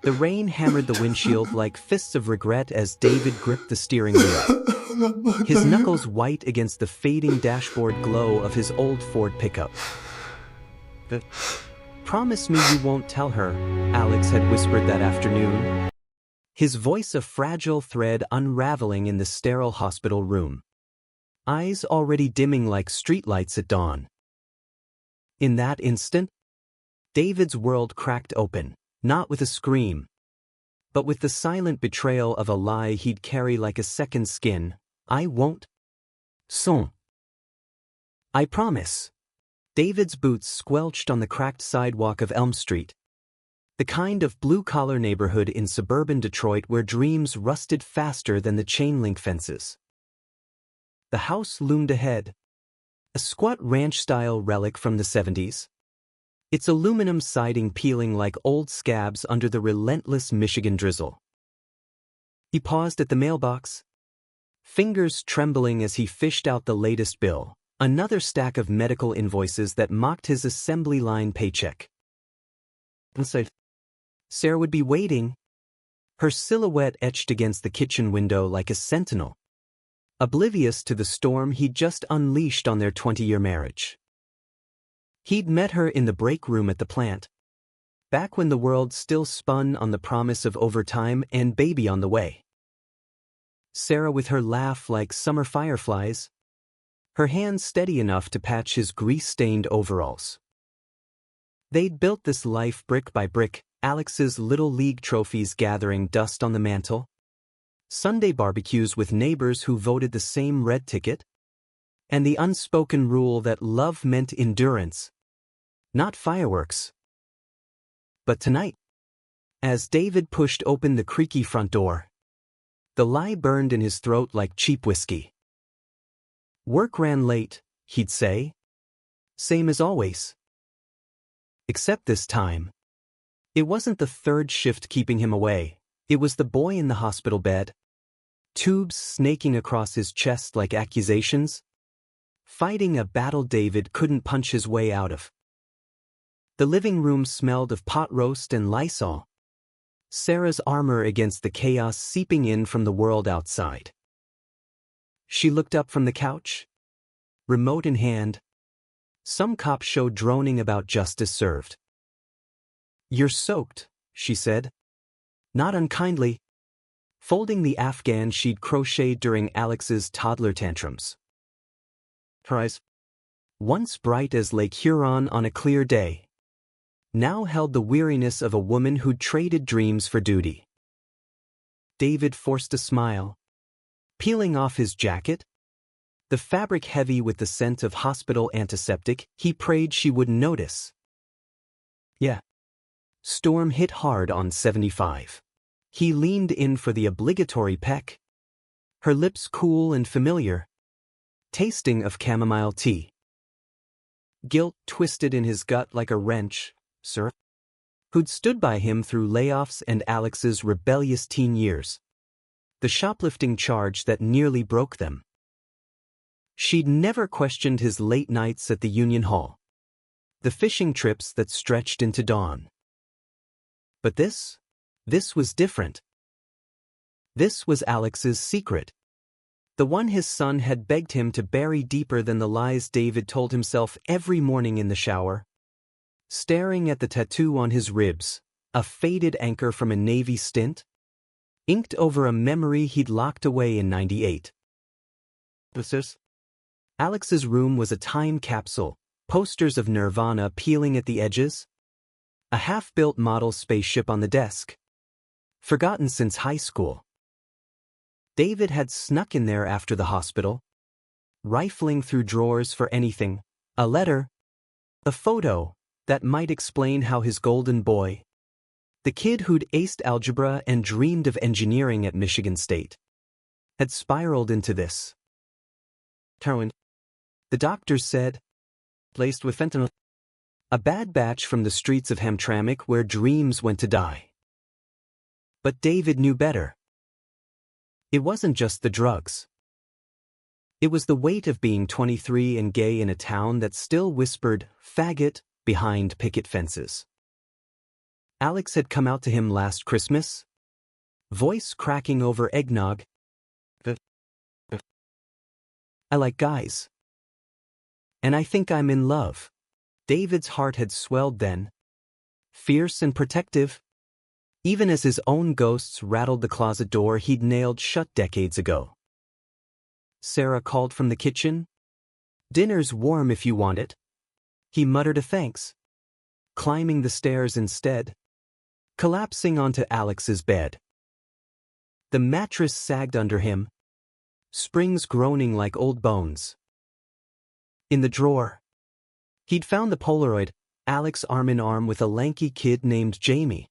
The rain hammered the windshield like fists of regret as David gripped the steering wheel, his knuckles white against the fading dashboard glow of his old Ford pickup. "Promise me you won't tell her," Alex had whispered that afternoon, his voice a fragile thread unraveling in the sterile hospital room, eyes already dimming like streetlights at dawn. In that instant, David's world cracked open, not with a scream, but with the silent betrayal of a lie he'd carry like a second skin. "I won't. Son. I promise." David's boots squelched on the cracked sidewalk of Elm Street, the kind of blue-collar neighborhood in suburban Detroit where dreams rusted faster than the chain-link fences. The house loomed ahead, a squat ranch-style relic from the 70s, its aluminum siding peeling like old scabs under the relentless Michigan drizzle. He paused at the mailbox, fingers trembling as he fished out the latest bill, another stack of medical invoices that mocked his assembly line paycheck. Inside, Sarah would be waiting, her silhouette etched against the kitchen window like a sentinel, oblivious to the storm he'd just unleashed on their 20-year marriage. He'd met her in the break room at the plant, back when the world still spun on the promise of overtime and baby on the way. Sarah with her laugh like summer fireflies, her hands steady enough to patch his grease-stained overalls. They'd built this life brick by brick, Alex's little league trophies gathering dust on the mantel, Sunday barbecues with neighbors who voted the same red ticket, and the unspoken rule that love meant endurance, not fireworks. But tonight, as David pushed open the creaky front door, the lie burned in his throat like cheap whiskey. "Work ran late," he'd say. "Same as always." Except this time, it wasn't the third shift keeping him away, it was the boy in the hospital bed, tubes snaking across his chest like accusations, fighting a battle David couldn't punch his way out of. The living room smelled of pot roast and Lysol, Sarah's armor against the chaos seeping in from the world outside. She looked up from the couch, remote in hand, some cop show droning about justice served. "You're soaked," she said, not unkindly, folding the Afghan she'd crocheted during Alex's toddler tantrums. Her eyes, once bright as Lake Huron on a clear day, now held the weariness of a woman who'd traded dreams for duty. David forced a smile, peeling off his jacket, the fabric heavy with the scent of hospital antiseptic. He prayed she wouldn't notice. "Yeah." Storm hit hard on 75. He leaned in for the obligatory peck, her lips cool and familiar, tasting of chamomile tea. Guilt twisted in his gut like a wrench. Sir, who'd stood by him through layoffs and Alex's rebellious teen years, the shoplifting charge that nearly broke them. She'd never questioned his late nights at the Union Hall, the fishing trips that stretched into dawn. But this was different. This was Alex's secret, the one his son had begged him to bury deeper than the lies David told himself every morning in the shower, staring at the tattoo on his ribs, a faded anchor from a Navy stint, inked over a memory he'd locked away in '98. Alex's room was a time capsule, posters of Nirvana peeling at the edges, a half-built model spaceship on the desk, forgotten since high school. David had snuck in there after the hospital, rifling through drawers for anything, a letter, a photo that might explain how his golden boy, the kid who'd aced algebra and dreamed of engineering at Michigan State, had spiraled into this. Heroin, the doctors said, laced with fentanyl, a bad batch from the streets of Hamtramck where dreams went to die. But David knew better. It wasn't just the drugs. It was the weight of being 23 and gay in a town that still whispered, "faggot," behind picket fences. Alex had come out to him last Christmas. Voice cracking over eggnog. I like guys. And I think I'm in love. David's heart had swelled then. Fierce and protective. Even as his own ghosts rattled the closet door he'd nailed shut decades ago. Sarah called from the kitchen. Dinner's warm if you want it. He muttered a thanks. Climbing the stairs instead. Collapsing onto Alex's bed. The mattress sagged under him. Springs groaning like old bones. In the drawer. He'd found the Polaroid, Alex arm in arm with a lanky kid named Jamie.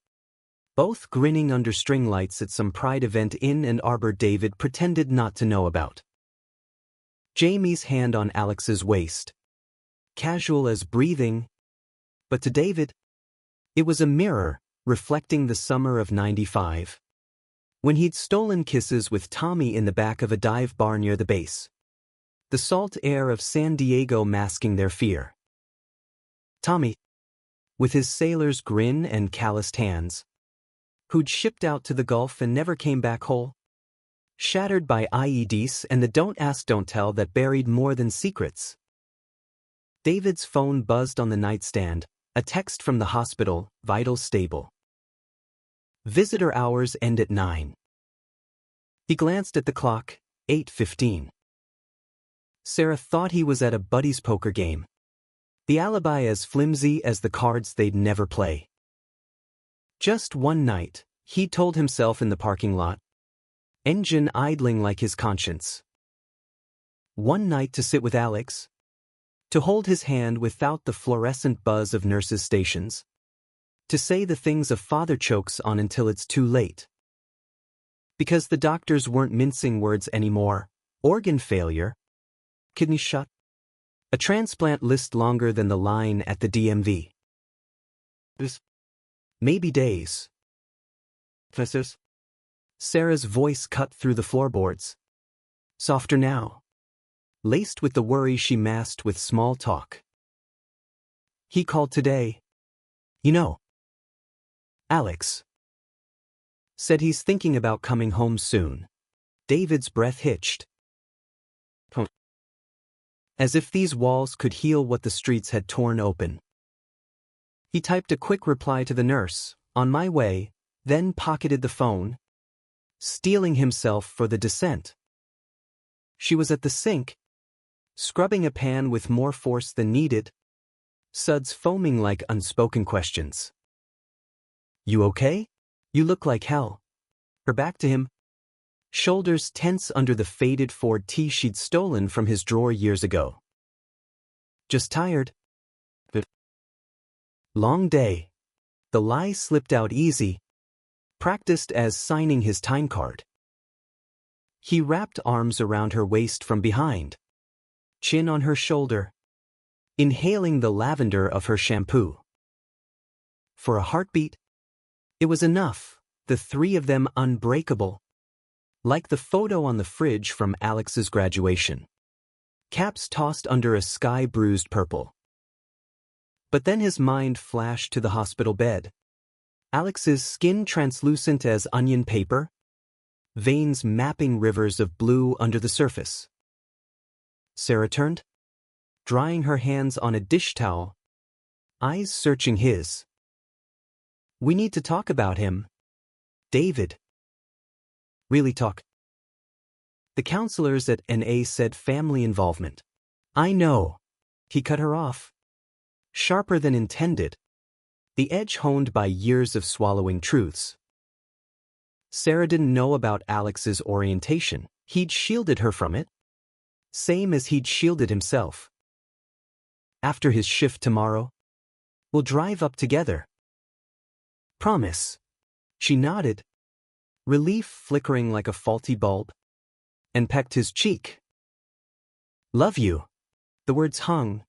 Both grinning under string lights at some pride event in Ann Arbor David pretended not to know about. Jamie's hand on Alex's waist. Casual as breathing. But to David, it was a mirror, reflecting the summer of '95. When he'd stolen kisses with Tommy in the back of a dive bar near the base. The salt air of San Diego masking their fear. Tommy, with his sailor's grin and calloused hands, who'd shipped out to the Gulf and never came back whole. Shattered by IEDs and the don't ask don't tell that buried more than secrets. David's phone buzzed on the nightstand, a text from the hospital, vitals stable. Visitor hours end at 9. He glanced at the clock, 8:15. Sarah thought he was at a buddies poker game. The alibi as flimsy as the cards they'd never play. Just one night, he told himself in the parking lot. Engine idling like his conscience. One night to sit with Alex. To hold his hand without the fluorescent buzz of nurses' stations. To say the things a father chokes on until it's too late. Because the doctors weren't mincing words anymore. Organ failure. Kidney shut. A transplant list longer than the line at the DMV. Maybe days. Sarah's voice cut through the floorboards. Softer now. Laced with the worry she masked with small talk. He called today. You know. Alex. Said he's thinking about coming home soon. David's breath hitched. As if these walls could heal what the streets had torn open. He typed a quick reply to the nurse, on my way, then pocketed the phone, steeling himself for the descent. She was at the sink, scrubbing a pan with more force than needed, suds foaming like unspoken questions. You okay? You look like hell. Her back to him, shoulders tense under the faded Ford tee she'd stolen from his drawer years ago. Just tired. Long day. The lie slipped out easy, practiced as signing his time card. He wrapped arms around her waist from behind, chin on her shoulder, inhaling the lavender of her shampoo. For a heartbeat, it was enough, the three of them unbreakable. Like the photo on the fridge from Alex's graduation. Caps tossed under a sky-bruised purple. But then his mind flashed to the hospital bed. Alex's skin translucent as onion paper. Veins mapping rivers of blue under the surface. Sarah turned, drying her hands on a dish towel, eyes searching his. We need to talk about him. David. Really talk. The counselors at NA said family involvement. I know. He cut her off. Sharper than intended. The edge honed by years of swallowing truths. Sarah didn't know about Alex's orientation. He'd shielded her from it. Same as he'd shielded himself. After his shift tomorrow, we'll drive up together. Promise. She nodded. Relief flickering like a faulty bulb. And pecked his cheek. Love you. The words hung,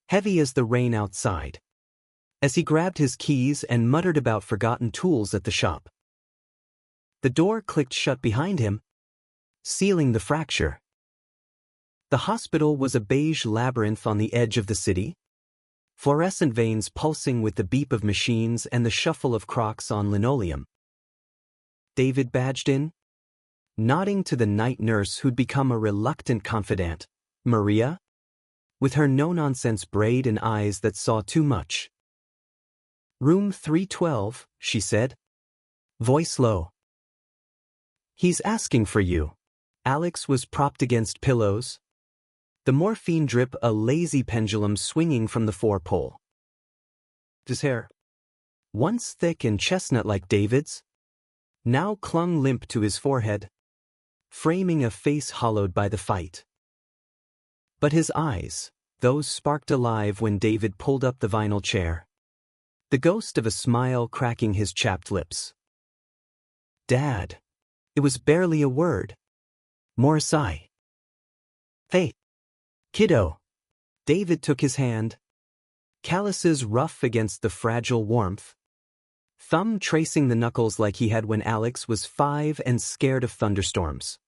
heavy as the rain outside. As he grabbed his keys and muttered about forgotten tools at the shop. The door clicked shut behind him, sealing the fracture. The hospital was a beige labyrinth on the edge of the city. fluorescent veins pulsing with the beep of machines and the shuffle of Crocs on linoleum. David badged in, nodding to the night nurse who'd become a reluctant confidant, Maria, with her no-nonsense braid and eyes that saw too much. "Room 312, she said, voice low. "He's asking for you." Alex was propped against pillows, the morphine drip a lazy pendulum swinging from the four-pole. His hair, once thick and chestnut like David's, now clung limp to his forehead, framing a face hollowed by the fight. But his eyes, those sparked alive when David pulled up the vinyl chair, the ghost of a smile cracking his chapped lips. "Dad." It was barely a word. More a sigh. "Hey, kiddo." David took his hand, calluses rough against the fragile warmth, thumb tracing the knuckles like he had when Alex was 5 and scared of thunderstorms.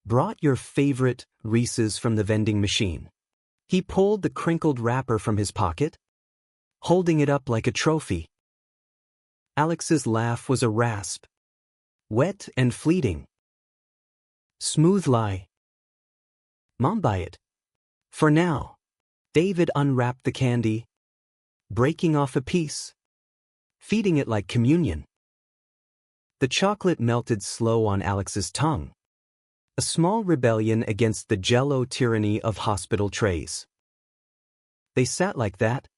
"Brought your favorite Reese's from the vending machine." He pulled the crinkled wrapper from his pocket, holding it up like a trophy. Alex's laugh was a rasp, wet and fleeting. "Smooth lie." "Mom, buy it. For now." David unwrapped the candy, breaking off a piece, feeding it like communion. The chocolate melted slow on Alex's tongue, a small rebellion against the Jell-O tyranny of hospital trays. They sat like that,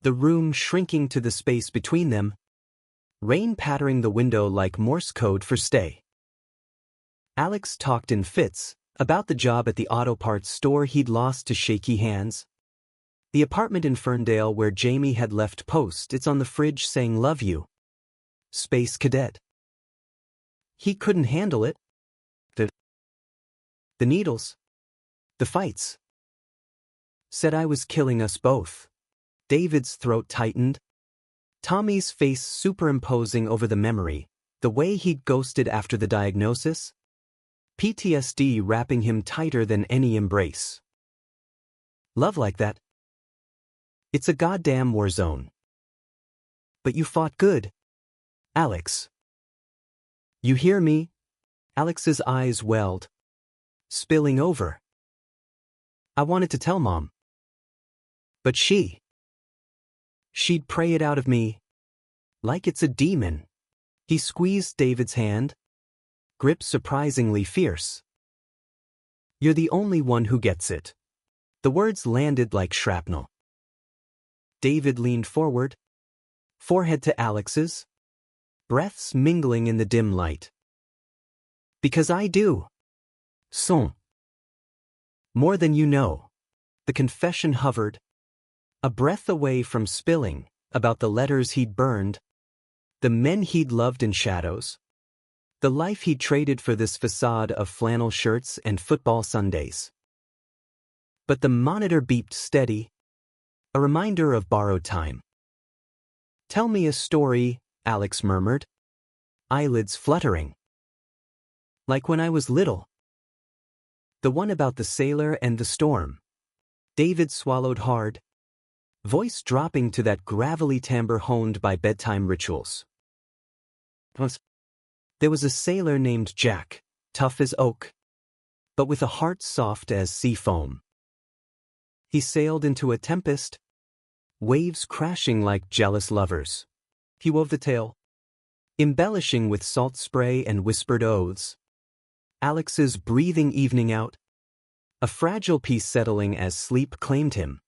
the room shrinking to the space between them, rain pattering the window like Morse code for stay. Alex talked in fits about the job at the auto parts store he'd lost to shaky hands, the apartment in Ferndale where Jamie had left post-its on the fridge saying "Love you, Space Cadet." He couldn't handle it. The needles. The fights. Said I was killing us both. David's throat tightened, Tommy's face superimposing over the memory, the way he'd ghosted after the diagnosis, PTSD wrapping him tighter than any embrace. "Love like that? It's a goddamn war zone." "But you fought good, Alex." "You hear me?" Alex's eyes welled, spilling over. "I wanted to tell Mom. But she'd pray it out of me, like it's a demon." He squeezed David's hand, grip surprisingly fierce. "You're the only one who gets it." The words landed like shrapnel. David leaned forward, forehead to Alex's, breaths mingling in the dim light. "Because I do. Son. More than you know." The confession hovered, a breath away from spilling, about the letters he'd burned, the men he'd loved in shadows, the life he'd traded for this facade of flannel shirts and football Sundays. But the monitor beeped steady, a reminder of borrowed time. "Tell me a story," Alex murmured, eyelids fluttering. "Like when I was little." "The one about the sailor and the storm." David swallowed hard, voice dropping to that gravelly timbre honed by bedtime rituals. "There was a sailor named Jack, tough as oak, but with a heart soft as sea foam. He sailed into a tempest, waves crashing like jealous lovers." He wove the tale, embellishing with salt spray and whispered oaths. Alex's breathing evening out, a fragile peace settling as sleep claimed him.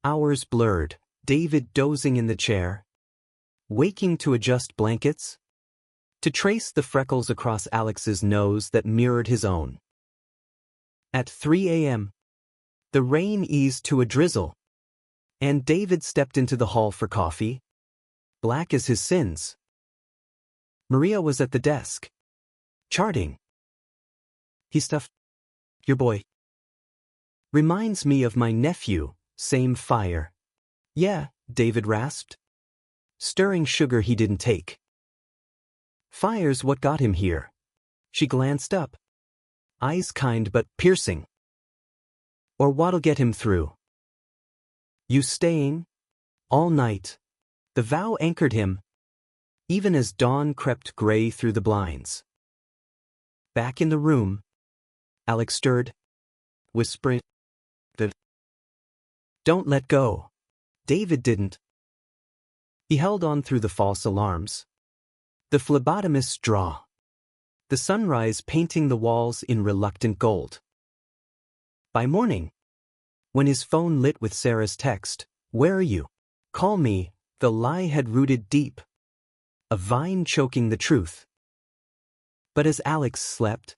Hours blurred, David dozing in the chair, waking to adjust blankets, to trace the freckles across Alex's nose that mirrored his own. At 3 a.m., the rain eased to a drizzle, and David stepped into the hall for coffee, black as his sins. Maria was at the desk, charting. He stuffed. "Your boy reminds me of my nephew, same fire." "Yeah," David rasped, stirring sugar he didn't take. "Fire's what got him here." She glanced up, eyes kind but piercing. "Or what'll get him through." You staying? All night. The vow anchored him, even as dawn crept gray through the blinds. Back in the room, Alex stirred, whispering, "Don't let go." David didn't. He held on through the false alarms. The phlebotomist's draw. The sunrise painting the walls in reluctant gold. By morning, when his phone lit with Sarah's text, "Where are you? Call me," the lie had rooted deep, a vine choking the truth. But as Alex slept,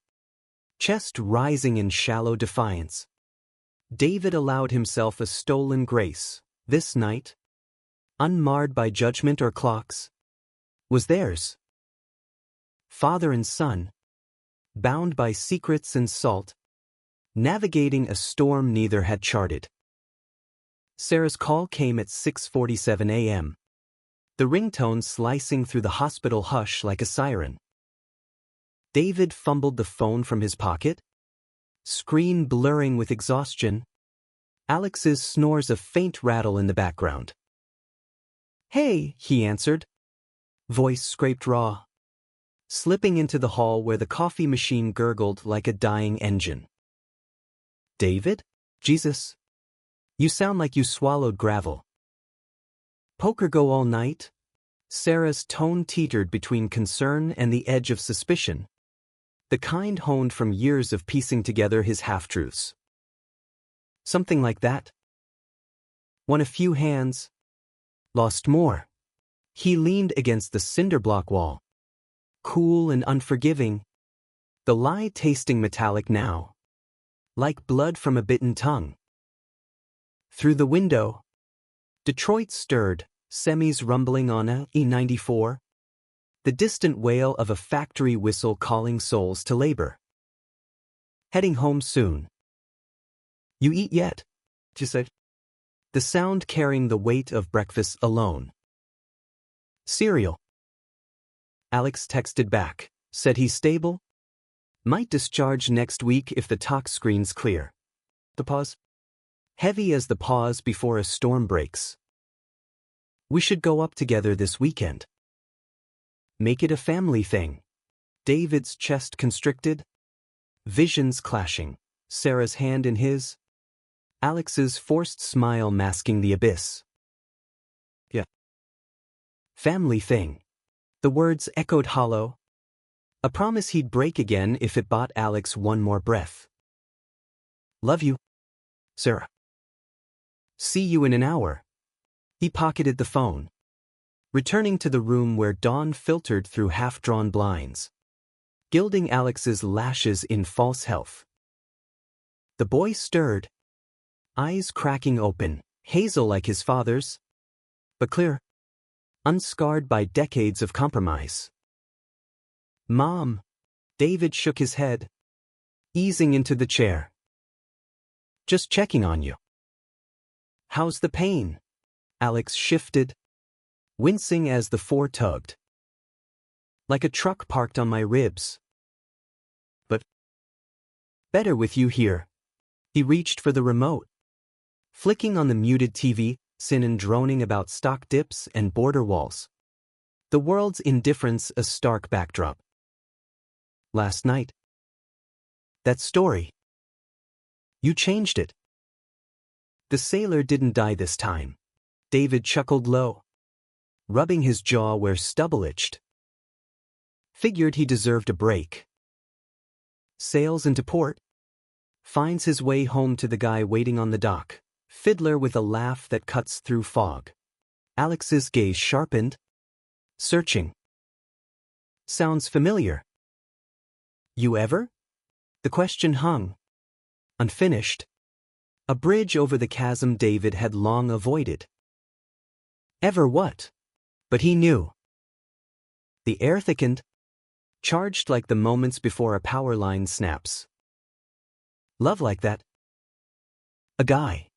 chest rising in shallow defiance, David allowed himself a stolen grace. This night, unmarred by judgment or clocks, was theirs. Father and son, bound by secrets and salt, navigating a storm neither had charted. Sarah's call came at 6:47 a.m., the ringtone slicing through the hospital hush like a siren. David fumbled the phone from his pocket, screen blurring with exhaustion, Alex's snores a faint rattle in the background. "Hey," he answered. Voice scraped raw, slipping into the hall where the coffee machine gurgled like a dying engine. "David? Jesus. You sound like you swallowed gravel." "Poker go all night?" Sarah's tone teetered between concern and the edge of suspicion, the kind honed from years of piecing together his half-truths. "Something like that." Won a few hands, lost more. He leaned against the cinderblock wall, cool and unforgiving, the lie tasting metallic now, like blood from a bitten tongue. Through the window, Detroit stirred, semis rumbling on a E94, the distant wail of a factory whistle calling souls to labor. "Heading home soon." "You eat yet?" she said, the sound carrying the weight of breakfast alone. "Cereal." Alex texted back, said he's stable. Might discharge next week if the tox screen's clear. The pause. Heavy as the pause before a storm breaks. "We should go up together this weekend." "Make it a family thing." David's chest constricted, visions clashing, Sarah's hand in his, Alex's forced smile masking the abyss. "Yeah. Family thing." The words echoed hollow, a promise he'd break again if it bought Alex one more breath. "Love you, Sarah. See you in an hour." He pocketed the phone, returning to the room where dawn filtered through half-drawn blinds, gilding Alex's lashes in false health. The boy stirred, eyes cracking open, hazel like his father's, but clear, unscarred by decades of compromise. "Mom." David shook his head, easing into the chair. "Just checking on you." "How's the pain?" Alex shifted, wincing as the four tugged. "Like a truck parked on my ribs." "But better with you here." He reached for the remote, flicking on the muted TV, Sinan droning about stock dips and border walls. The world's indifference a stark backdrop. "Last night. That story. You changed it." "The sailor didn't die this time." David chuckled low, rubbing his jaw where stubble itched. "Figured he deserved a break." Sails into port, finds his way home to the guy waiting on the dock, fiddler with a laugh that cuts through fog. Alex's gaze sharpened, searching. "Sounds familiar." "You ever?" The question hung, unfinished, a bridge over the chasm David had long avoided. Ever what? But he knew. The air thickened, charged like the moments before a power line snaps. "Love like that?" "A guy."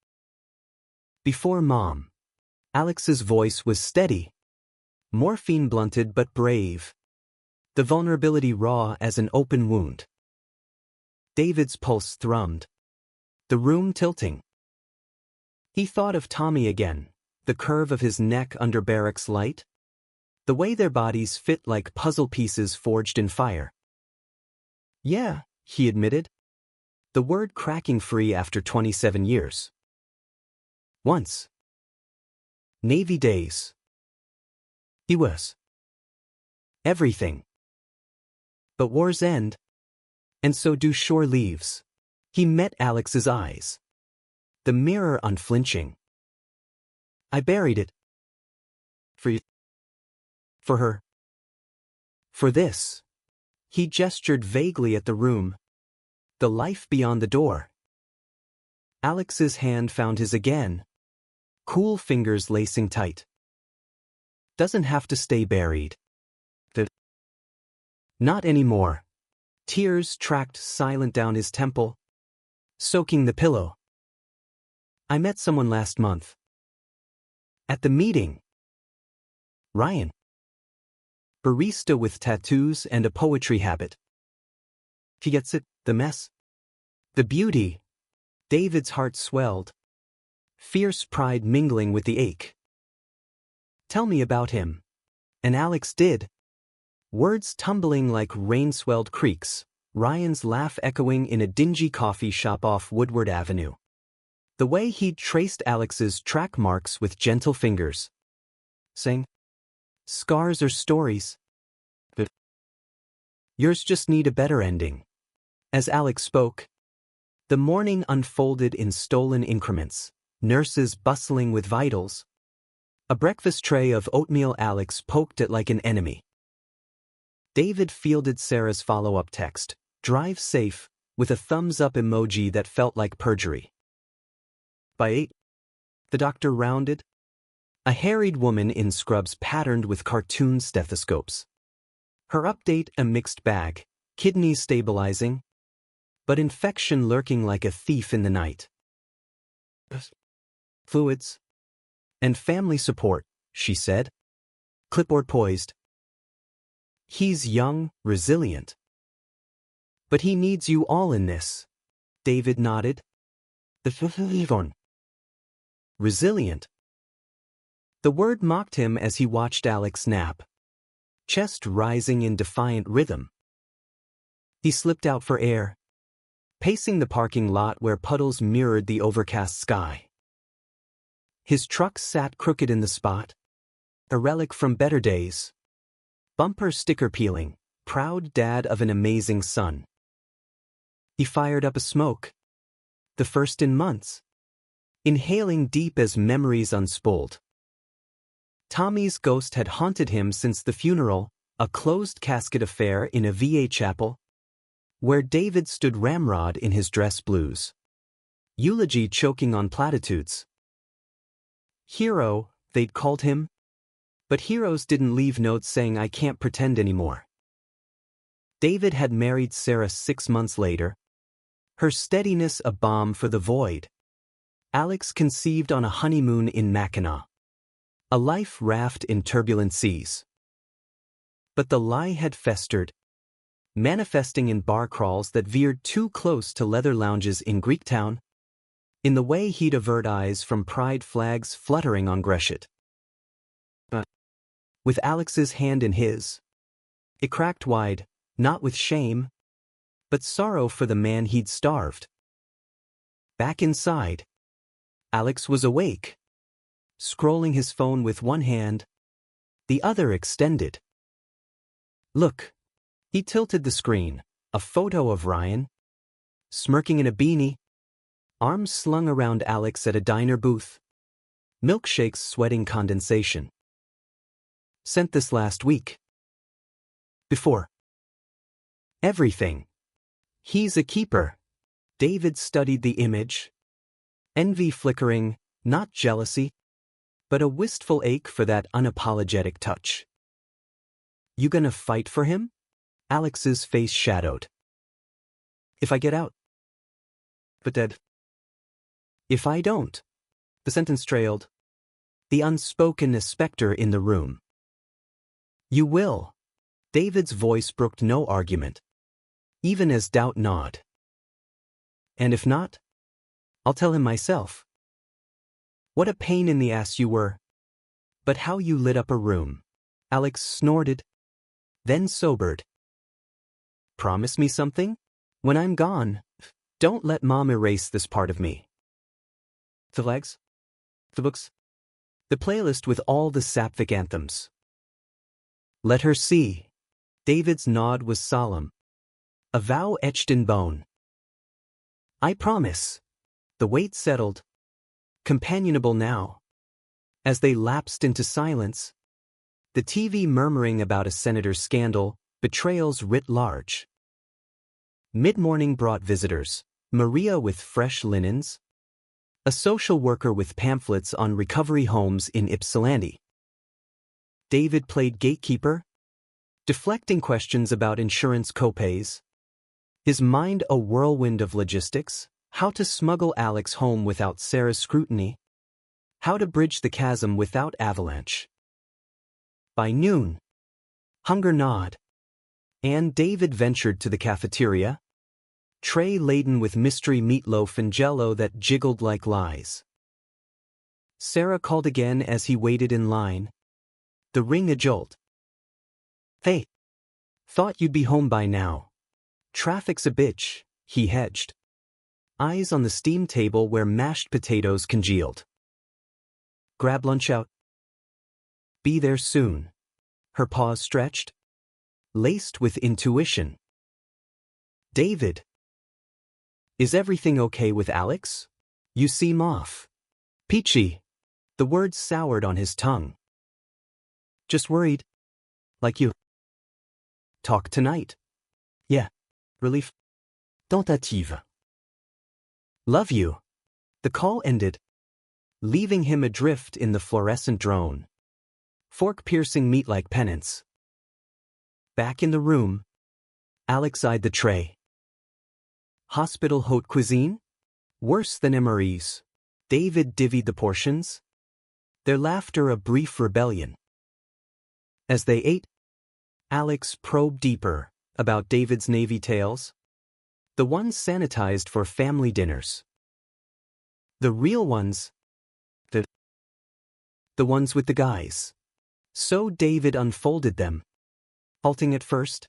"Before Mom." Alex's voice was steady, morphine blunted but brave, the vulnerability raw as an open wound. David's pulse thrummed, the room tilting. He thought of Tommy again, the curve of his neck under Barrack's light, the way their bodies fit like puzzle pieces forged in fire. Yeah, he admitted, the word cracking free after 27 years. Once. Navy days. He was. Everything. But wars end. And so do shore leaves. He met Alex's eyes. The mirror unflinching. I buried it. For you. For her. For this. He gestured vaguely at the room. The life beyond the door. Alex's hand found his again. Cool fingers lacing tight. Doesn't have to stay buried. Not anymore. Tears tracked silent down his temple, soaking the pillow. I met someone last month. At the meeting. Ryan. Barista with tattoos and a poetry habit. He gets it, the mess. The beauty. David's heart swelled. Fierce pride mingling with the ache. Tell me about him. And Alex did. Words tumbling like rain-swelled creeks, Ryan's laugh echoing in a dingy coffee shop off Woodward Avenue. The way he'd traced Alex's track marks with gentle fingers. Saying, scars are stories. But yours just need a better ending. As Alex spoke, the morning unfolded in stolen increments, nurses bustling with vitals. A breakfast tray of oatmeal Alex poked at like an enemy. David fielded Sarah's follow-up text, drive safe, with a thumbs-up emoji that felt like perjury. By 8, the doctor rounded. A harried woman in scrubs patterned with cartoon stethoscopes. Her update a mixed bag, kidneys stabilizing, but infection lurking like a thief in the night. Fluids. And family support, she said. Clipboard poised. He's young, resilient. But he needs you all in this. David nodded. The resilient. The word mocked him as he watched Alex nap. Chest rising in defiant rhythm. He slipped out for air, pacing the parking lot where puddles mirrored the overcast sky. His truck sat crooked in the spot, a relic from better days. Bumper sticker peeling, proud dad of an amazing son. He fired up a smoke. The first in months. Inhaling deep as memories unspooled. Tommy's ghost had haunted him since the funeral, a closed casket affair in a VA chapel, where David stood ramrod in his dress blues. Eulogy choking on platitudes. Hero, they'd called him. But heroes didn't leave notes saying I can't pretend anymore. David had married Sarah 6 months later. Her steadiness a balm for the void. Alex conceived on a honeymoon in Mackinac. A life raft in turbulent seas. But the lie had festered, manifesting in bar crawls that veered too close to leather lounges in Greektown, in the way he'd avert eyes from pride flags fluttering on Gresham. With Alex's hand in his, it cracked wide, not with shame, but sorrow for the man he'd starved. Back inside, Alex was awake, scrolling his phone with one hand, the other extended. Look, he tilted the screen, a photo of Ryan, smirking in a beanie, arms slung around Alex at a diner booth, milkshakes sweating condensation. Sent this last week. Before. Everything. He's a keeper. David studied the image. Envy flickering, not jealousy, but a wistful ache for that unapologetic touch. You gonna fight for him? Alex's face shadowed. If I get out. But dead. If I don't. The sentence trailed. The unspoken specter in the room. You will. David's voice brooked no argument, even as doubt gnawed. And if not, I'll tell him myself. What a pain in the ass you were. But how you lit up a room. Alex snorted, then sobered. Promise me something? When I'm gone, don't let Mom erase this part of me. The legs? The books? The playlist with all the sapphic anthems. Let her see. David's nod was solemn. A vow etched in bone. I promise. The weight settled. Companionable now. As they lapsed into silence, the TV murmuring about a senator's scandal, betrayals writ large. Mid-morning brought visitors, Maria with fresh linens, a social worker with pamphlets on recovery homes in Ypsilanti. David played gatekeeper, deflecting questions about insurance copays, his mind a whirlwind of logistics, how to smuggle Alex home without Sarah's scrutiny, how to bridge the chasm without avalanche. By noon, hunger gnawed, and David ventured to the cafeteria, tray laden with mystery meatloaf and jello that jiggled like lies. Sarah called again as he waited in line, the ring a jolt. Hey, thought you'd be home by now. Traffic's a bitch, he hedged. Eyes on the steam table where mashed potatoes congealed. Grab lunch out. Be there soon. Her paws stretched, laced with intuition. David. Is everything okay with Alex? You seem off. Peachy. The words soured on his tongue. Just worried. Like you. Talk tonight. Yeah. Relief. Tentative. Love you. The call ended, leaving him adrift in the fluorescent drone. Fork-piercing meat like penance. Back in the room, Alex eyed the tray. Hospital haute cuisine? Worse than MREs. David divvied the portions, their laughter a brief rebellion. As they ate, Alex probed deeper about David's Navy tales, the ones sanitized for family dinners. The real ones, the ones with the guys. So David unfolded them, halting at first,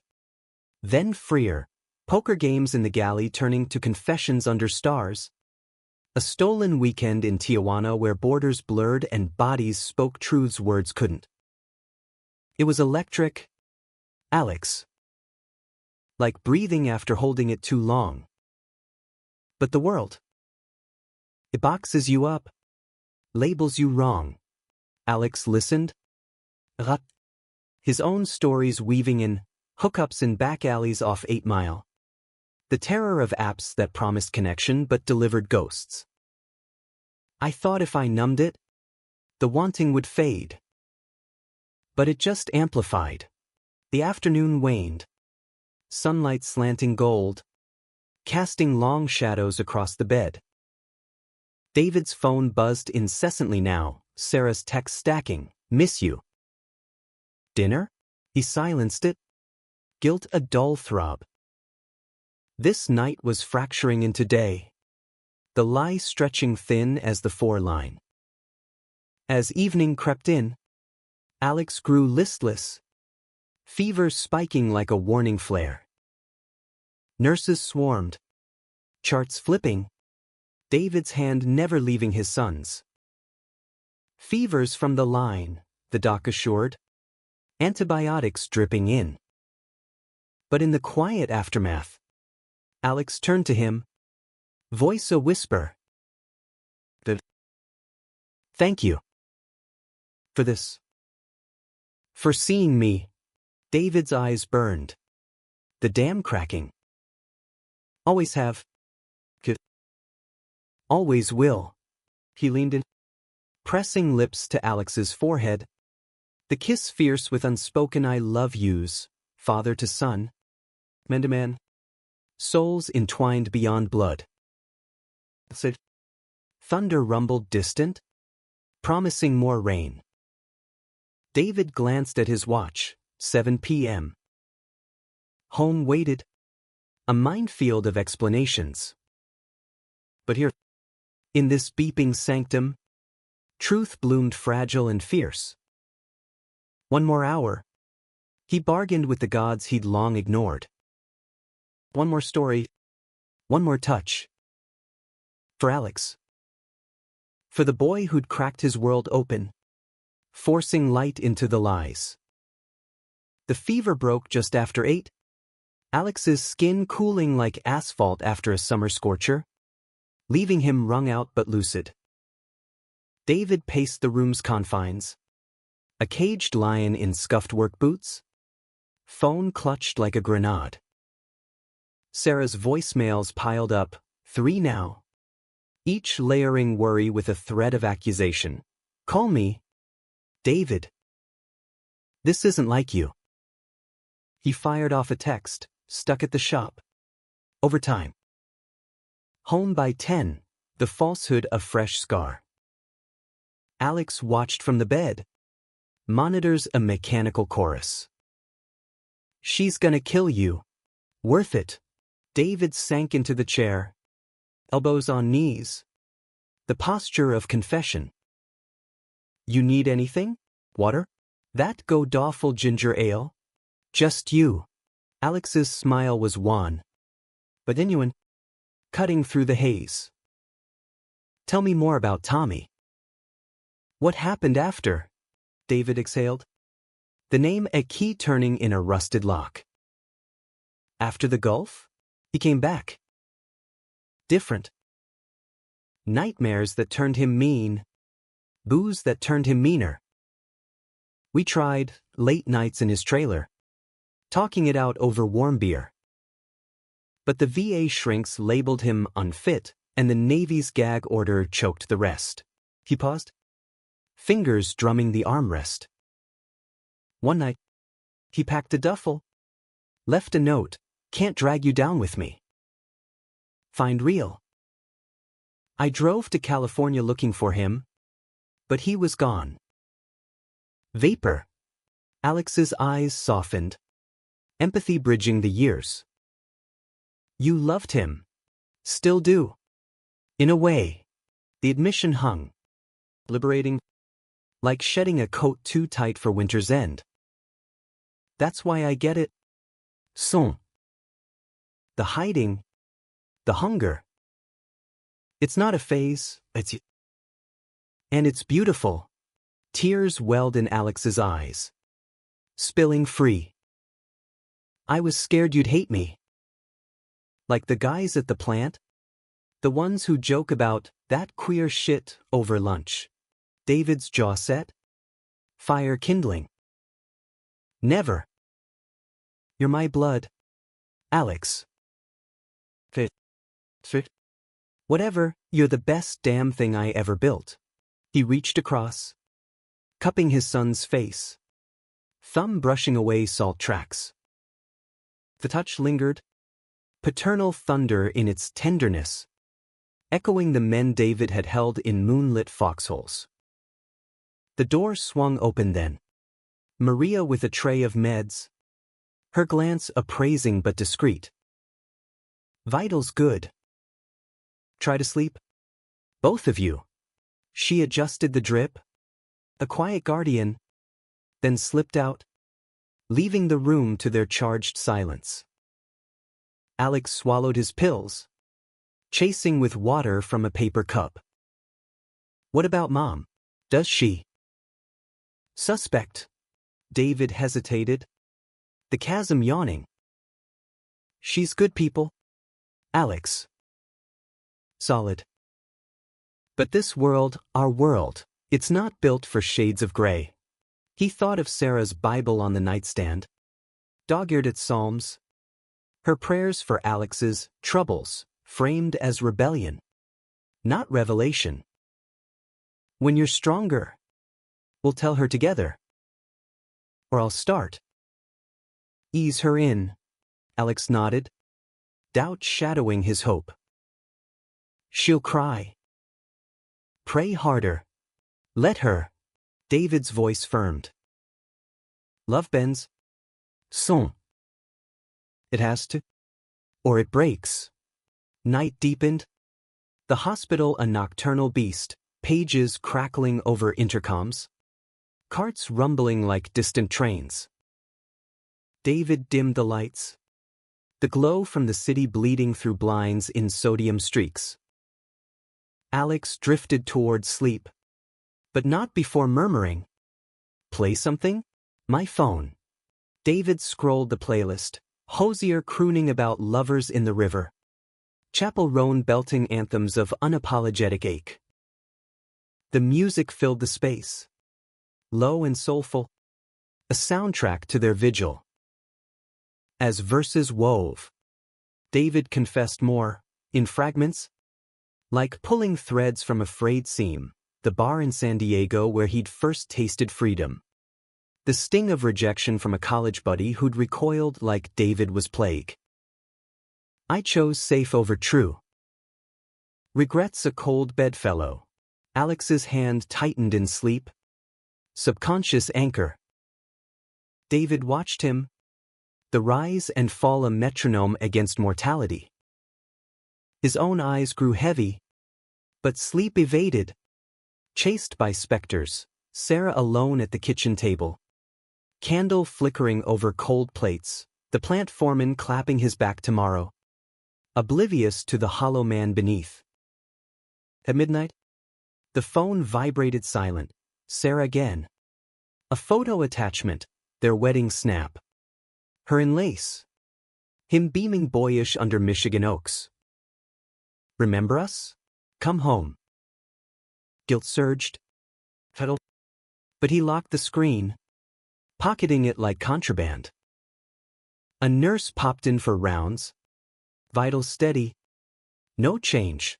then freer, poker games in the galley turning to confessions under stars, a stolen weekend in Tijuana where borders blurred and bodies spoke truths words couldn't. It was electric, Alex. Like breathing after holding it too long. But the world, it boxes you up, labels you wrong. Alex listened. His own stories weaving in, hookups in back alleys off 8 Mile. The terror of apps that promised connection but delivered ghosts. I thought if I numbed it, the wanting would fade. But it just amplified. The afternoon waned. Sunlight slanting gold, casting long shadows across the bed. David's phone buzzed incessantly now, Sarah's text stacking, miss you. Dinner? He silenced it. Guilt a dull throb. This night was fracturing into day, the lie stretching thin as the foreline. As evening crept in, Alex grew listless, fever spiking like a warning flare. Nurses swarmed, charts flipping, David's hand never leaving his son's. Fevers from the line, the doc assured, antibiotics dripping in. But in the quiet aftermath, Alex turned to him, voice a whisper. Thank you. For this. For seeing me. David's eyes burned. The dam cracking. Always have. Always will. He leaned in, pressing lips to Alex's forehead. The kiss fierce with unspoken I love yous, father to son. Man to man. Souls entwined beyond blood. Said. Thunder rumbled distant, promising more rain. David glanced at his watch, 7 p.m. Home waited, a minefield of explanations. But here, in this beeping sanctum, Truth bloomed fragile and fierce. One more hour. He bargained with the gods he'd long ignored. One more story. One more touch. For Alex. For the boy who'd cracked his world open, forcing light into the lies. The fever broke just after 8. Alex's skin cooling like asphalt after a summer scorcher, leaving him wrung out but lucid. David paced the room's confines. A caged lion in scuffed work boots. Phone clutched like a grenade. Sarah's voicemails piled up, 3 now. Each layering worry with a thread of accusation. Call me. David. This isn't like you. He fired off a text, stuck at the shop. Overtime. Home by 10, the falsehood a fresh scar. Alex watched from the bed. Monitors a mechanical chorus. She's gonna kill you. Worth it. David sank into the chair. Elbows on knees. The posture of confession. You need anything? Water? That go doffel ginger ale? Just you. Alex's smile was wan, but genuine, cutting through the haze. Tell me more about Tommy. What happened after? David exhaled. The name a key turning in a rusted lock. After the Gulf? He came back. Different. Nightmares that turned him mean. Booze that turned him meaner. We tried, late nights in his trailer, talking it out over warm beer. But the VA shrinks labeled him unfit, and the Navy's gag order choked the rest. He paused, fingers drumming the armrest. One night, he packed a duffel, left a note, can't drag you down with me. Find real. I drove to California looking for him, but he was gone. Vapor. Alex's eyes softened, empathy bridging the years. You loved him. Still do. In a way. The admission hung. Liberating. Like shedding a coat too tight for winter's end. That's why I get it. Son. The hiding. The hunger. It's not a phase, it's... And it's beautiful. Tears welled in Alex's eyes. Spilling free. I was scared you'd hate me. Like the guys at the plant? The ones who joke about that queer shit over lunch. David's jaw set. Fire kindling. Never. You're my blood. Alex. Fit. Whatever, you're the best damn thing I ever built. He reached across, cupping his son's face, thumb brushing away salt tracks. The touch lingered, paternal thunder in its tenderness, echoing the men David had held in moonlit foxholes. The door swung open then. Maria with a tray of meds, her glance appraising but discreet. Vitals good. Try to sleep? Both of you. She adjusted the drip, a quiet guardian, then slipped out, leaving the room to their charged silence. Alex swallowed his pills, chasing with water from a paper cup. What about Mom? Does she? Suspect. David hesitated, the chasm yawning. She's good people. Alex. Solid. But this world, our world, it's not built for shades of gray. He thought of Sarah's Bible on the nightstand, dog-eared its psalms, her prayers for Alex's troubles, framed as rebellion, not revelation. When you're stronger, we'll tell her together. Or I'll start. Ease her in. Alex nodded, doubt shadowing his hope. She'll cry. Pray harder. Let her. David's voice firmed. Love bends. Son. It has to. Or it breaks. Night deepened. The hospital a nocturnal beast, pages crackling over intercoms, carts rumbling like distant trains. David dimmed the lights, the glow from the city bleeding through blinds in sodium streaks. Alex drifted toward sleep, but not before murmuring, "Play something? My phone." David scrolled the playlist, Hosier crooning about lovers in the river, Chapel Roan belting anthems of unapologetic ache. The music filled the space, low and soulful, a soundtrack to their vigil. As verses wove, David confessed more, in fragments, like pulling threads from a frayed seam, the bar in San Diego where he'd first tasted freedom. The sting of rejection from a college buddy who'd recoiled like David was plague. I chose safe over true. Regrets a cold bedfellow. Alex's hand tightened in sleep. Subconscious anchor. David watched him, the rise and fall a metronome against mortality. His own eyes grew heavy, but sleep evaded. Chased by specters, Sarah alone at the kitchen table. Candle flickering over cold plates, the plant foreman clapping his back tomorrow. Oblivious to the hollow man beneath. At midnight, the phone vibrated silent. Sarah again. A photo attachment, their wedding snap. Her in lace. Him beaming boyish under Michigan oaks. "Remember us? Come home." Guilt surged. But he locked the screen, pocketing it like contraband. A nurse popped in for rounds. Vitals steady. No change.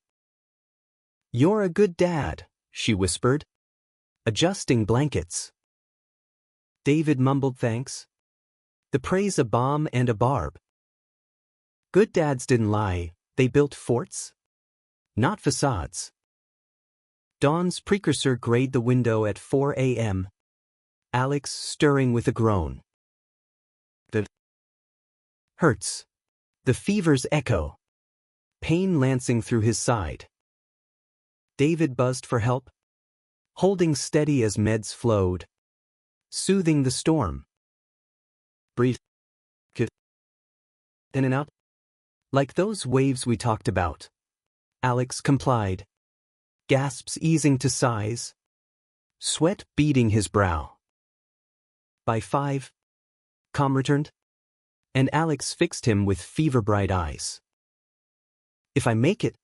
"You're a good dad," she whispered, adjusting blankets. David mumbled thanks. The praise a bomb and a barb. Good dads didn't lie, they built forts, not facades. Dawn's precursor grayed the window at 4 a.m. Alex stirring with a groan. The hurts. The fever's echo. Pain lancing through his side. David buzzed for help, holding steady as meds flowed, soothing the storm. Breathe. In and out. Like those waves we talked about. Alex complied. Gasps easing to sighs. Sweat beading his brow. By 5, calm returned, and Alex fixed him with fever-bright eyes. "If I make it,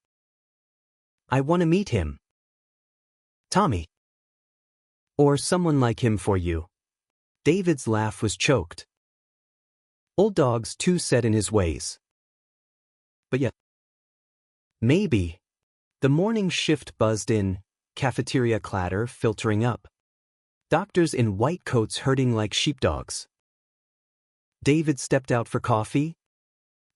I want to meet him. Tommy. Or someone like him for you." David's laugh was choked. Old dog's too set in his ways. But yet, maybe. The morning shift buzzed in, cafeteria clatter filtering up. Doctors in white coats herding like sheepdogs. David stepped out for coffee.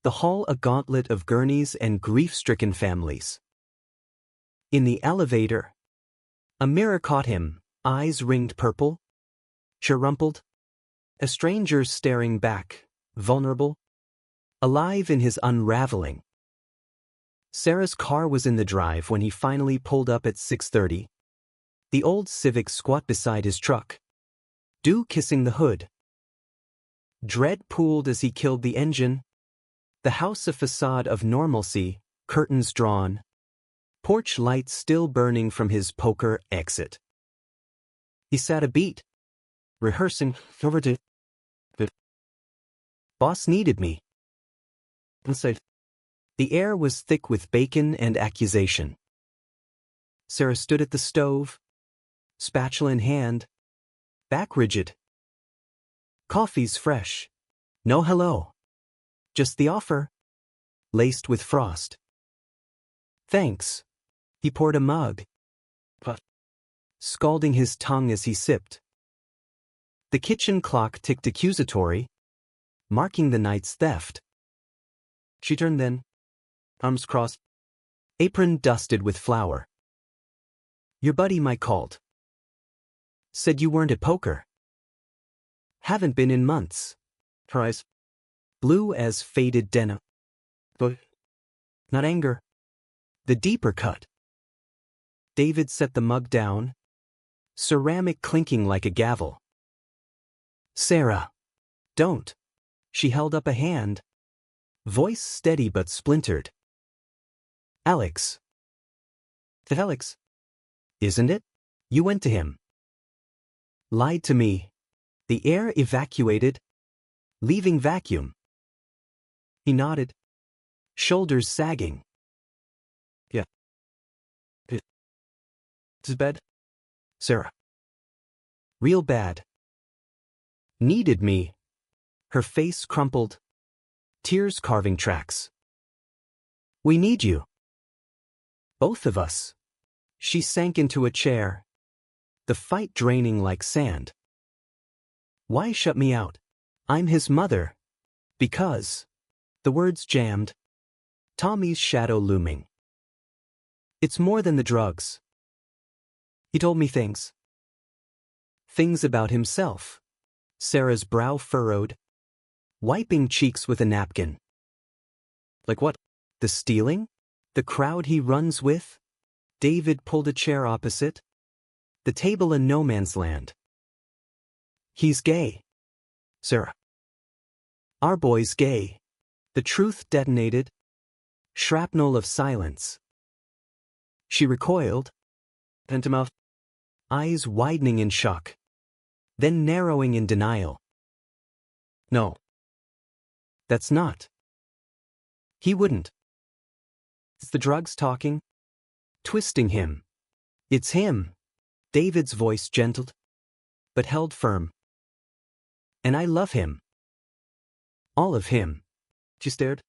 The hall a gauntlet of gurneys and grief-stricken families. In the elevator, a mirror caught him, eyes ringed purple, chirrumpled. A stranger staring back, vulnerable, alive in his unraveling. Sarah's car was in the drive when he finally pulled up at 6:30. The old Civic squat beside his truck. Dew kissing the hood. Dread pooled as he killed the engine. The house a facade of normalcy, curtains drawn. Porch lights still burning from his poker exit. He sat a beat, rehearsing over to the boss needed me. Inside, the air was thick with bacon and accusation. Sarah stood at the stove, spatula in hand, back rigid. Coffee's fresh. No hello. Just the offer. Laced with frost. Thanks. He poured a mug, scalding his tongue as he sipped. The kitchen clock ticked accusatory, marking the night's theft. She turned then, arms crossed, apron dusted with flour. "Your buddy Mike called. Said you weren't at poker." "Haven't been in months." Her eyes, blue as faded denim. But not anger. The deeper cut. David set the mug down, ceramic clinking like a gavel. Sarah. Don't. She held up a hand, voice steady but splintered. Alex. Alex. Isn't it? You went to him. Lied to me. The air evacuated, leaving vacuum. He nodded, shoulders sagging. Yeah. It's bad? Sarah. Real bad. Needed me. Her face crumpled, tears carving tracks. We need you. Both of us. She sank into a chair, the fight draining like sand. Why shut me out? I'm his mother. Because. The words jammed. Tommy's shadow looming. It's more than the drugs. He told me things. Things about himself. Sarah's brow furrowed, wiping cheeks with a napkin. Like what? The stealing? The crowd he runs with? David pulled a chair opposite. The table in no man's land. He's gay. Sarah. Our boy's gay. The truth detonated. Shrapnel of silence. She recoiled. Pentamouth. Eyes widening in shock. Then narrowing in denial. No. That's not. He wouldn't. It's the drugs talking. Twisting him. It's him. David's voice gentled, but held firm. And I love him. All of him. She stared,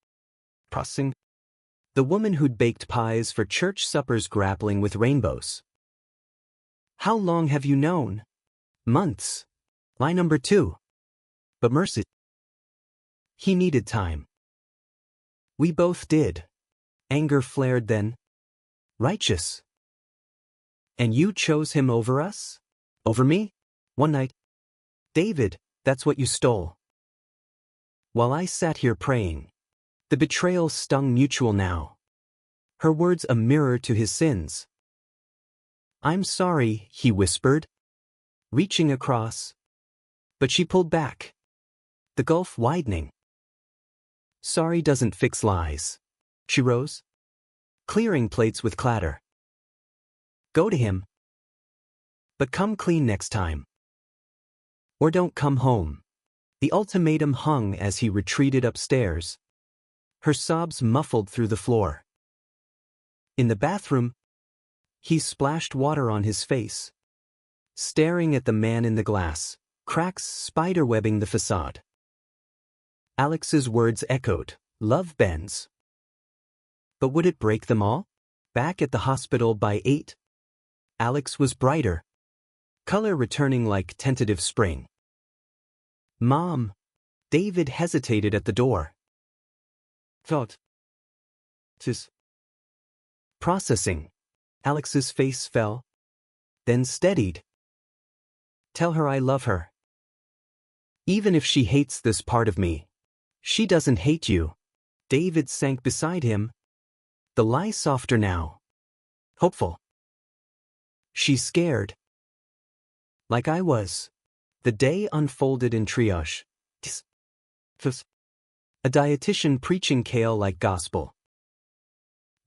processing. The woman who'd baked pies for church suppers grappling with rainbows. How long have you known? Months. Lie number 2. But mercy. He needed time. We both did. Anger flared then. Righteous. And you chose him over us? Over me? One night. David, that's what you stole. While I sat here praying. The betrayal stung mutual now. Her words a mirror to his sins. I'm sorry, he whispered, reaching across. But she pulled back. The gulf widening. Sorry doesn't fix lies. She rose, clearing plates with clatter. Go to him. But come clean next time. Or don't come home. The ultimatum hung as he retreated upstairs. Her sobs muffled through the floor. In the bathroom, he splashed water on his face, staring at the man in the glass, cracks spiderwebbing the facade. Alex's words echoed, love bends. But would it break them all? Back at the hospital by 8, Alex was brighter, color returning like tentative spring. Mom. David hesitated at the door. Thought. Tis. Processing. Alex's face fell, then steadied. Tell her I love her. Even if she hates this part of me, she doesn't hate you. David sank beside him, the lie softer now. Hopeful. She's scared. Like I was. The day unfolded in triage. A dietitian preaching kale like gospel.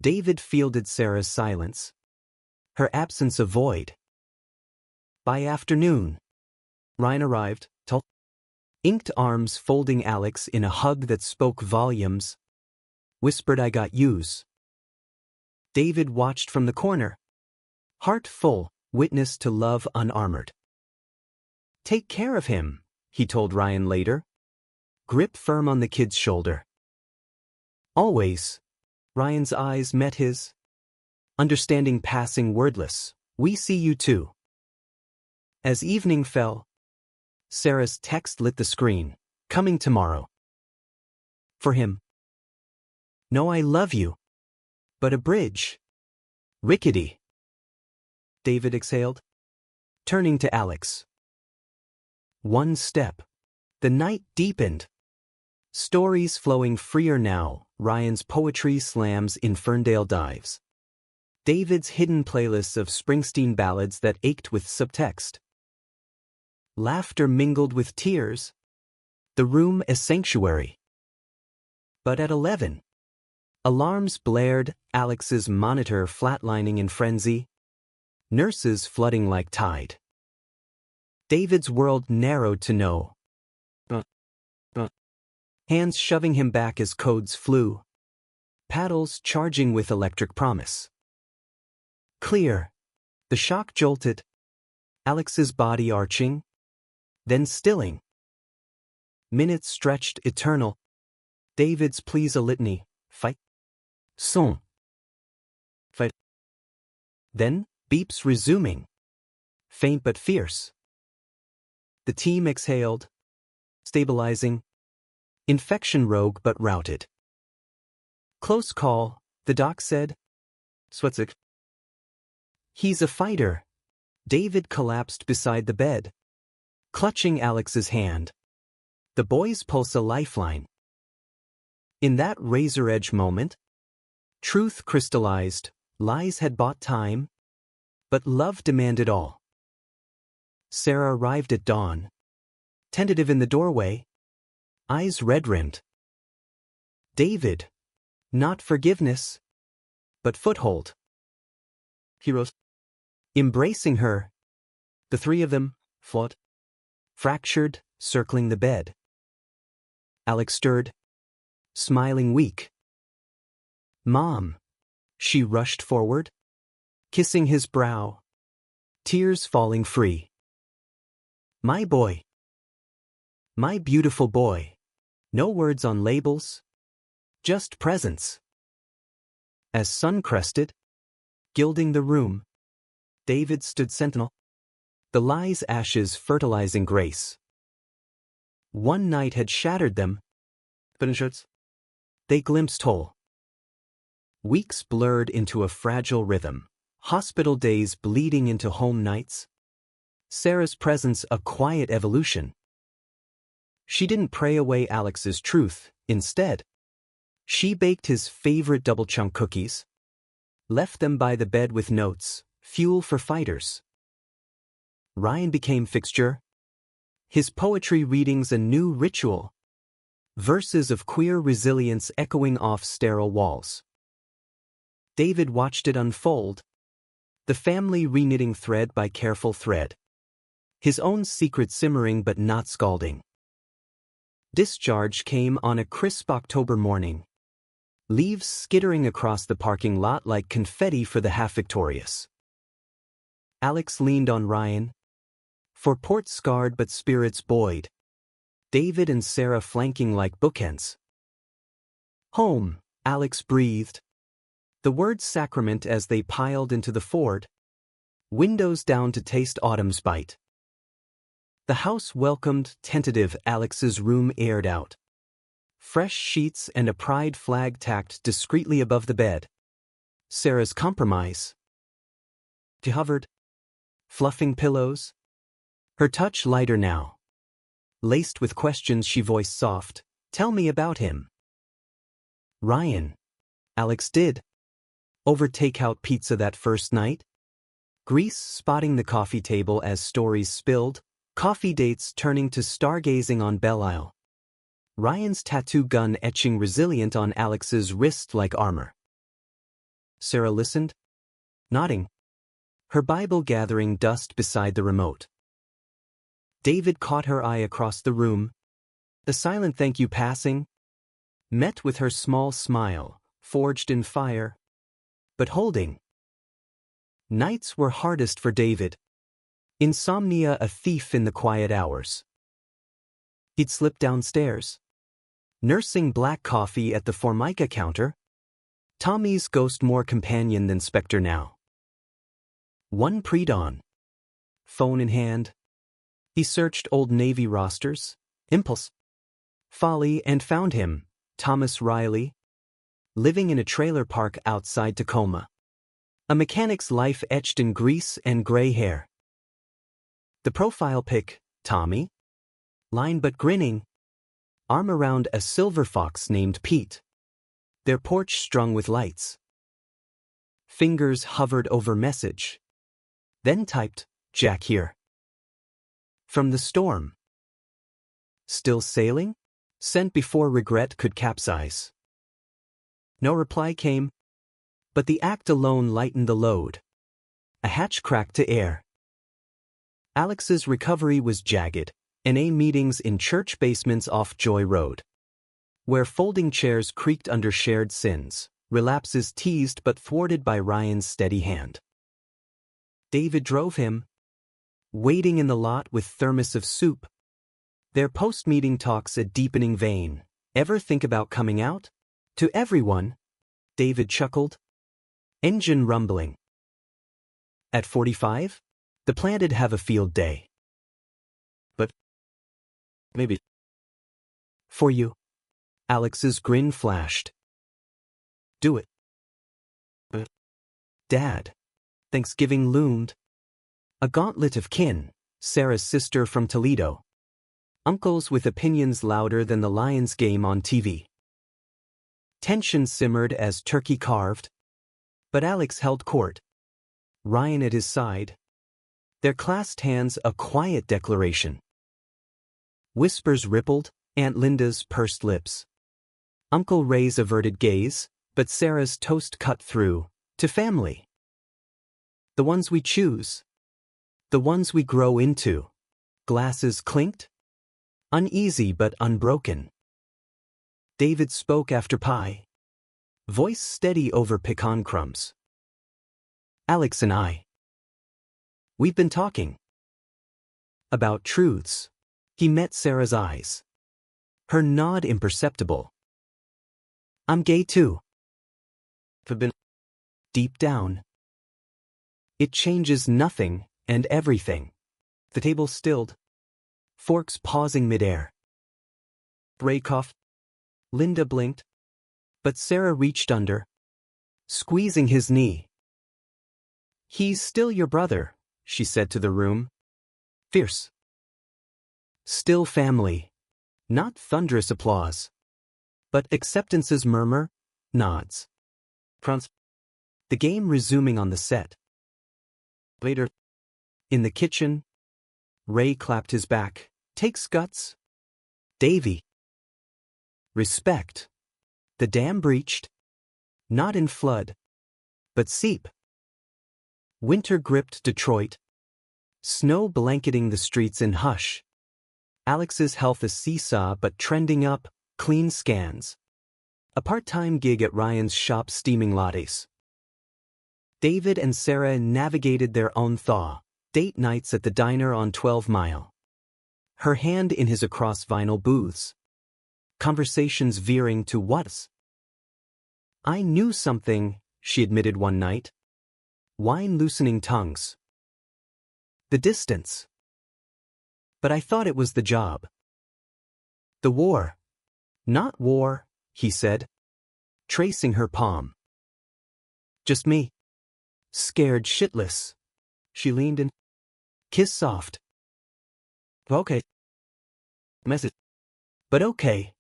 David fielded Sarah's silence. Her absence a void. By afternoon, Ryan arrived, tall, inked arms folding Alex in a hug that spoke volumes. Whispered I got yous. David watched from the corner. Heart full, witness to love unarmored. Take care of him, he told Ryan later. Grip firm on the kid's shoulder. Always. Ryan's eyes met his. Understanding passing wordless. We see you too. As evening fell, Sarah's text lit the screen. Coming tomorrow. For him. No, I love you. But a bridge. Rickety. David exhaled, turning to Alex. One step. The night deepened. Stories flowing freer now, Ryan's poetry slams in Ferndale dives. David's hidden playlists of Springsteen ballads that ached with subtext. Laughter mingled with tears. The room a sanctuary. But at 11, alarms blared, Alex's monitor flatlining in frenzy. Nurses flooding like tide. David's world narrowed to no. Hands shoving him back as codes flew. Paddles charging with electric promise. Clear. The shock jolted. Alex's body arching. Then stilling. Minutes stretched eternal. David's pleas a litany. Fight. Son. Fight. Then, beeps resuming. Faint but fierce. The team exhaled. Stabilizing. Infection rogue but routed. Close call, the doc said. Swetzik. He's a fighter. David collapsed beside the bed, clutching Alex's hand. The boy's pulse a lifeline. In that razor-edge moment, truth crystallized, lies had bought time, but love demanded all. Sarah arrived at dawn, tentative in the doorway, eyes red-rimmed. David, not forgiveness, but foothold. Heroes. Embracing her, the three of them, fought, fractured, circling the bed. Alex stirred, smiling weak. Mom. She rushed forward, kissing his brow, tears falling free. My boy. My beautiful boy. No words on labels, just presence. As sun crested, gilding the room, David stood sentinel, the lie's ashes fertilizing grace. One night had shattered them, but in shirts, they glimpsed whole. Weeks blurred into a fragile rhythm, hospital days bleeding into home nights. Sarah's presence a quiet evolution. She didn't pray away Alex's truth, instead. She baked his favorite double-chunk cookies, left them by the bed with notes, fuel for fighters. Ryan became fixture, his poetry readings a new ritual, verses of queer resilience echoing off sterile walls. David watched it unfold, the family reknitting thread by careful thread, his own secret simmering but not scalding. Discharge came on a crisp October morning, leaves skittering across the parking lot like confetti for the half-victorious. Alex leaned on Ryan, for port scarred but spirits buoyed, David and Sarah flanking like bookends. Home, Alex breathed, the word sacrament as they piled into the Ford, windows down to taste autumn's bite. The house welcomed, tentative, Alex's room aired out. Fresh sheets and a pride flag tacked discreetly above the bed. Sarah's compromise. She hovered, fluffing pillows. Her touch lighter now. Laced with questions she voiced soft, tell me about him. Ryan. Alex did. Over takeout pizza that first night. Grease spotting the coffee table as stories spilled. Coffee dates turning to stargazing on Belle Isle. Ryan's tattoo gun etching resilient on Alex's wrist like armor. Sarah listened, nodding, her Bible gathering dust beside the remote. David caught her eye across the room, the silent thank you passing, met with her small smile, forged in fire, but holding. Nights were hardest for David. Insomnia a thief in the quiet hours. He'd slip downstairs, nursing black coffee at the Formica counter. Tommy's ghost more companion than specter now. One pre-dawn, phone in hand, he searched old Navy rosters, impulse, folly, and found him, Thomas Riley, living in a trailer park outside Tacoma. A mechanic's life etched in grease and gray hair. The profile pic, Tommy, line but grinning, arm around a silver fox named Pete. Their porch strung with lights. Fingers hovered over message. Then typed, Jack here. From the storm. Still sailing? Sent before regret could capsize. No reply came, but the act alone lightened the load. A hatch cracked to air. Alex's recovery was jagged, NA meetings in church basements off Joy Road, where folding chairs creaked under shared sins, relapses teased but thwarted by Ryan's steady hand. David drove him, waiting in the lot with thermos of soup. Their post-meeting talks a deepening vein. Ever think about coming out? To everyone? David chuckled. Engine rumbling. At 45? The plan'd have a field day. But maybe. For you. Alex's grin flashed. Do it. But Dad. Thanksgiving loomed. A gauntlet of kin, Sarah's sister from Toledo. Uncles with opinions louder than the Lions game on TV. Tension simmered as turkey carved. But Alex held court. Ryan at his side. Their clasped hands a quiet declaration. Whispers rippled, Aunt Linda's pursed lips. Uncle Ray's averted gaze, but Sarah's toast cut through, to family. The ones we choose. The ones we grow into. Glasses clinked. Uneasy but unbroken. David spoke after pie. Voice steady over pecan crumbs. Alex and I. We've been talking. About truths. He met Sarah's eyes. Her nod imperceptible. I'm gay too. Have been. Deep down. It changes nothing and everything. The table stilled. Forks pausing midair. Ray coughed. Linda blinked. But Sarah reached under, squeezing his knee. He's still your brother, she said to the room. Fierce. Still family. Not thunderous applause. But acceptance's murmur, nods. The game resuming on the set. Later. In the kitchen. Ray clapped his back. Takes guts. Davy. Respect. The dam breached. Not in flood. But seep. Winter gripped Detroit. Snow blanketing the streets in hush. Alex's health a seesaw but trending up, clean scans. A part-time gig at Ryan's shop steaming lattes. David and Sarah navigated their own thaw. Date nights at the diner on 12 Mile. Her hand in his across vinyl booths. Conversations veering to what's. I knew something, she admitted one night. Wine loosening tongues. The distance. But I thought it was the job. The war. Not war, he said. Tracing her palm. Just me. Scared shitless. She leaned in. Kiss soft. Okay. Message. But okay.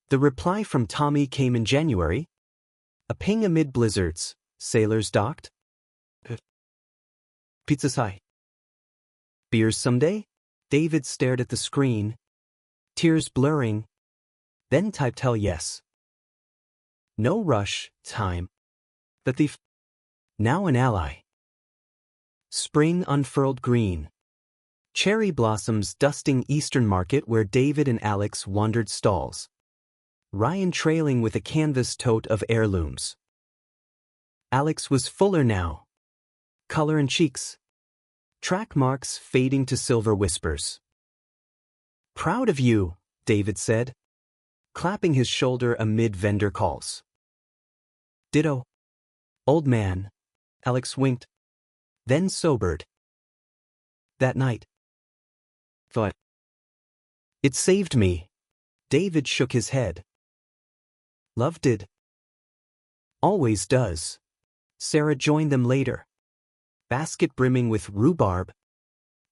The reply from Tommy came in January. A ping amid blizzards. Sailors docked. Pizza's high. Beers someday? David stared at the screen. Tears blurring. Then typed hell yes. No rush, time. The thief. Now an ally. Spring unfurled green. Cherry blossoms dusting Eastern Market where David and Alex wandered stalls. Ryan trailing with a canvas tote of heirlooms. Alex was fuller now. Color in cheeks. Track marks fading to silver whispers. Proud of you, David said, clapping his shoulder amid vendor calls. Ditto. Old man. Alex winked. Then sobered. That night. Thought. It saved me. David shook his head. Love did. Always does. Sarah joined them later. Basket brimming with rhubarb.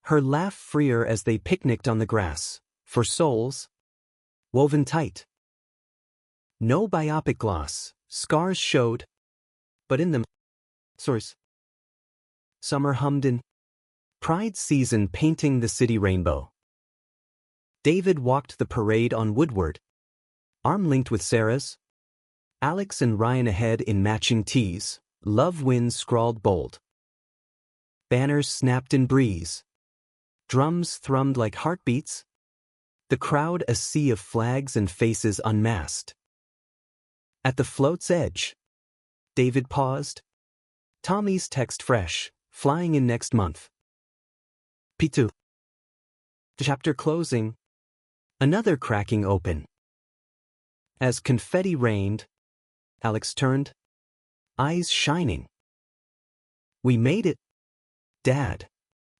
Her laugh freer as they picnicked on the grass, for souls. Woven tight. No biopic gloss, scars showed. But in them. Source. Summer hummed in. Pride season painting the city rainbow. David walked the parade on Woodward, arm linked with Sarah's. Alex and Ryan ahead in matching tees, love wins scrawled bold. Banners snapped in breeze. Drums thrummed like heartbeats. The crowd a sea of flags and faces unmasked. At the float's edge, David paused. Tommy's text fresh, flying in next month. P2. Chapter closing. Another cracking open. As confetti rained, Alex turned, eyes shining. We made it, Dad.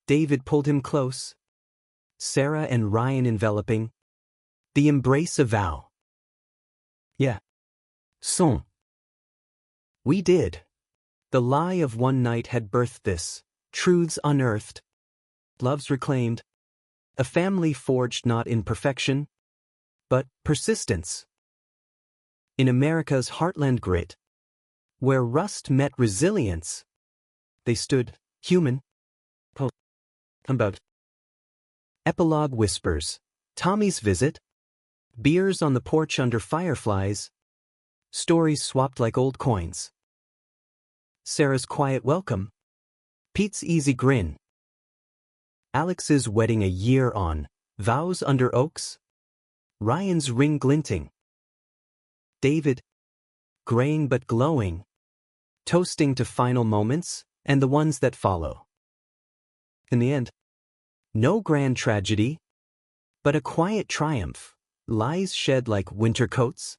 David pulled him close. Sarah and Ryan enveloping. The embrace a vow. Yeah. Son. We did. The lie of one night had birthed this, truths unearthed, loves reclaimed, a family forged not in perfection, but persistence. In America's heartland grit, where rust met resilience, they stood, human. About. Epilogue whispers. Tommy's visit. Beers on the porch under fireflies. Stories swapped like old coins. Sarah's quiet welcome. Pete's easy grin. Alex's wedding a year on. Vows under oaks. Ryan's ring glinting. David, graying but glowing, toasting to final moments and the ones that follow. In the end, no grand tragedy, but a quiet triumph, lies shed like winter coats,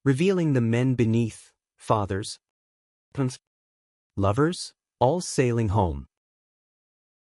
revealing the men beneath, fathers, lovers, all sailing home.